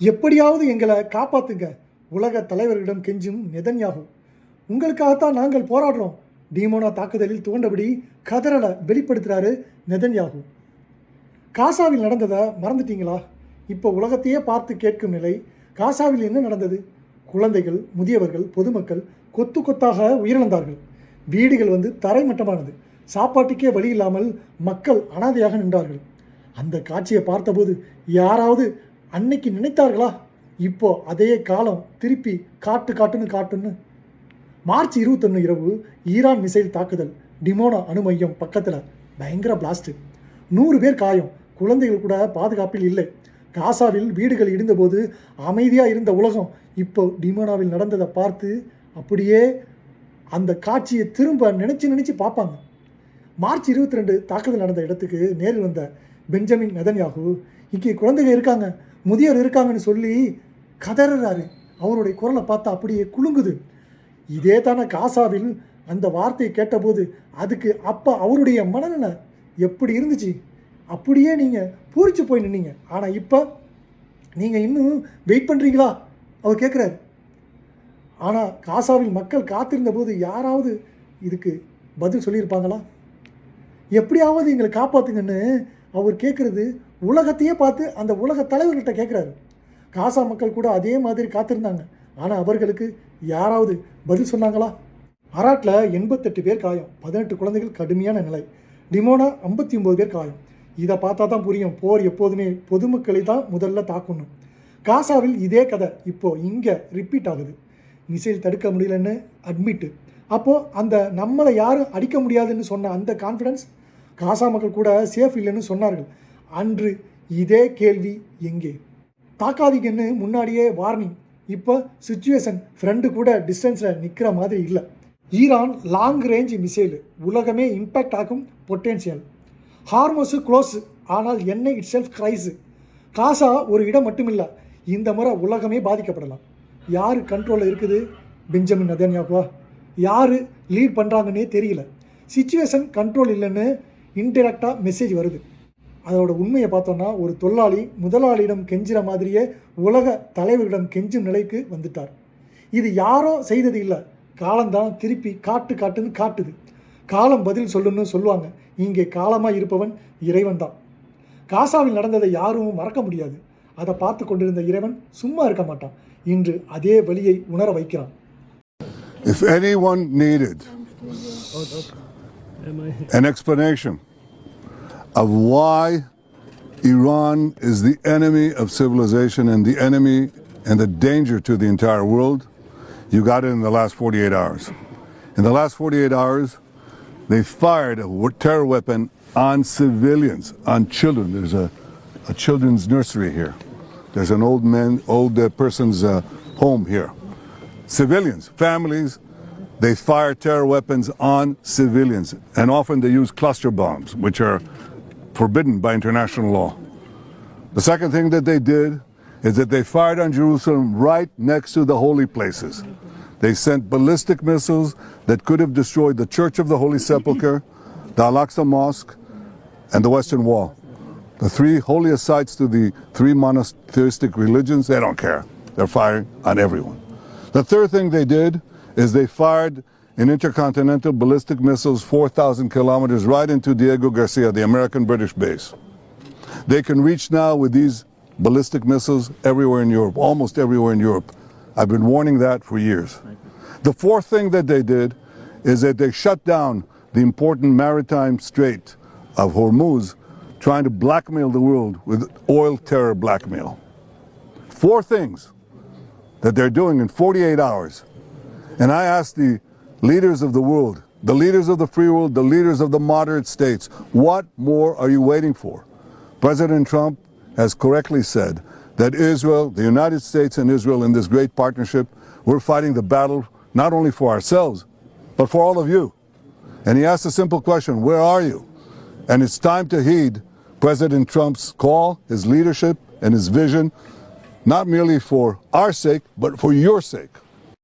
எப்படியாவது எங்களை காப்பாத்துங்க, உலக தலைவர்களிடம் கெஞ்சும் நெதன்யாகு. உங்களுக்காகத்தான் நாங்கள் போராடுறோம். டிமோனா தாக்குதலில் துவண்டபடி கதறலை வெளிப்படுத்துகிறாரு நெதன்யாகு. காசாவில் நடந்ததை மறந்துட்டீங்களா? இப்போ உலகத்தையே பார்த்து கேட்கும் நிலை. காசாவில் என்ன நடந்தது? குழந்தைகள், முதியவர்கள், பொதுமக்கள் கொத்து கொத்தாக உயிரிழந்தார்கள். வீடுகள் தரைமட்டமானது. சாப்பாட்டுக்கே வழி இல்லாமல் மக்கள் அனாதையாக நின்றார்கள். அந்த காட்சியை பார்த்தபோது யாராவது அன்னைக்கு நினைத்தார்களா? இப்போ அதே காலம் திருப்பி காட்டுன்னு. மார்ச் 21 இரவு ஈரான் மிசைல் தாக்குதல். டிமோனா அணு மையம் பக்கத்தில் பயங்கர பிளாஸ்ட். 100 பேர் காயம். குழந்தைகள் கூட பாதுகாப்பில் இல்லை. காசாவில் வீடுகள் இடிந்தபோது அமைதியாக இருந்த உலகம் இப்போ டிமோனாவில் நடந்ததை பார்த்து அப்படியே அந்த காட்சியை திரும்ப நினச்சி பார்ப்பாங்க. மார்ச் 22 தாக்குதல் நடந்த இடத்துக்கு நேரில் வந்த பெஞ்சமின் நெதன்யாகு இங்கே குழந்தைகள் இருக்காங்க, முதியோர் இருக்காங்கன்னு சொல்லி கதறாரு. அவருடைய குரலை பார்த்தா அப்படியே குலுங்குது. இதே தானே காசாவில் அந்த வார்த்தையை கேட்டபோது அதுக்கு அப்போ அவருடைய மனநிலை எப்படி இருந்துச்சு? அப்படியே நீங்கள் பூரிச்சு போய் நின்னீங்க. ஆனால் இப்போ நீங்கள் இன்னும் வெயிட் பண்ணுறீங்களா? அவர் கேட்குறாரு. ஆனால் காசாவில் மக்கள் காத்திருந்த போது யாராவது இதுக்கு பதில் சொல்லியிருப்பாங்களா? எப்படியாவது எங்களை காப்பாற்றுங்கன்னு அவர் கேட்குறது உலகத்தையே பார்த்து அந்த உலக தலைவர்கிட்ட கேட்குறாரு. காசா மக்கள் கூட அதே மாதிரி காத்திருந்தாங்க. ஆனால் அவர்களுக்கு யாராவது பதில் சொன்னாங்களா? அராட்டில் 88 பேர் காயம், 18 குழந்தைகள் கடுமையான நிலை. டிமோனா 59 பேர் காயம். இதை பார்த்தா தான் புரியும், போர் எப்போதுமே பொதுமக்களை தான் முதல்ல தாக்கணும். காசாவில் இதே கதை இப்போ இங்கே ரிப்பீட் ஆகுது. மிசைல் தடுக்க முடியலன்னு அட்மிட்டு. அப்போது அந்த நம்மளை யாரும் அடிக்க முடியாதுன்னு சொன்ன அந்த கான்ஃபிடன்ஸ், காசா மக்கள் கூட சேஃப் இல்லைன்னு சொன்னார்கள். அன்று இதே கேள்வி எங்கே? தாக்காதீங்கன்னு முன்னாடியே வார்னிங். இப்போ சுச்சுவேஷன் ஃப்ரெண்டு கூட டிஸ்டன்ஸில் நிற்கிற மாதிரி இல்லை. ஈரான் லாங் ரேஞ்ச் மிசைல், உலகமே இம்பேக்ட் ஆகும் பொட்டென்ஷியல். ஹார்மோஸு க்ளோஸ், ஆனால் எண்ணெய் இட் செல்ஃப் கிரைஸு. காசா ஒரு இடம் மட்டுமில்லை, இந்த முறை உலகமே பாதிக்கப்படலாம். யார் கண்ட்ரோலில் இருக்குது? பெஞ்சமின் நெதன்யாகுவா? யார் லீட் பண்ணுறாங்கன்னே தெரியல. சிச்சுவேஷன் கண்ட்ரோல் இல்லைன்னு இன்டெரக்டாக மெசேஜ் வருது. அதோட உண்மையை பார்த்தோன்னா ஒரு தொழிலாளி முதலாளியிடம் கெஞ்சுற மாதிரியே உலக தலைவர்களிடம் கெஞ்சும் நிலைக்கு வந்துட்டார். இது யாரோ செய்தது இல்லை, காலம்தான் திருப்பி காட்டுன்னு காட்டுது. காலம் பதில் சொல்லுன்னு சொல்லுவாங்க. இங்கே காலமாக இருப்பவன் இறைவன் தான். காசாவில் நடந்ததை யாரும் மறக்க முடியாது. அதை பார்த்து கொண்டிருந்த இறைவன் சும்மா இருக்க மாட்டான். இன்று அதே வழியை உணர வைக்கிறான். If anyone needed an explanation of why Iran is the enemy of civilization and the enemy and the danger to the entire world, you got it in the last 48 hours. In the last 48 hours, they fired a terror weapon on civilians, on children. There's a children's nursery here. There's an old person's home here. Civilians, families, they fire terror weapons on civilians. And often they use cluster bombs, which are forbidden by international law. The second thing that they did is that they fired on Jerusalem right next to the holy places. They sent ballistic missiles that could have destroyed the Church of the Holy Sepulchre, the Al-Aqsa Mosque, and the Western Wall. The 3 holiest sites to the 3 monotheistic religions, they don't care. They're firing on everyone. The third thing they did is they fired in intercontinental ballistic missiles 4,000 kilometers right into Diego Garcia, the American-British base. They can reach now with these ballistic missiles everywhere in Europe, almost everywhere in Europe. I've been warning that for years. The fourth thing that they did is that they shut down the important maritime strait of Hormuz, trying to blackmail the world with oil terror blackmail. 4 things that they're doing in 48 hours. And I ask the leaders of the world, the leaders of the free world, the leaders of the moderate states, what more are you waiting for? President Trump has correctly said that Israel, the United States and Israel in this great partnership, we're fighting the battle not only for ourselves, but for all of you. And he asked a simple question, where are you? And it's time to heed President Trump's call, his leadership and his vision, not merely for our sake, but for your sake.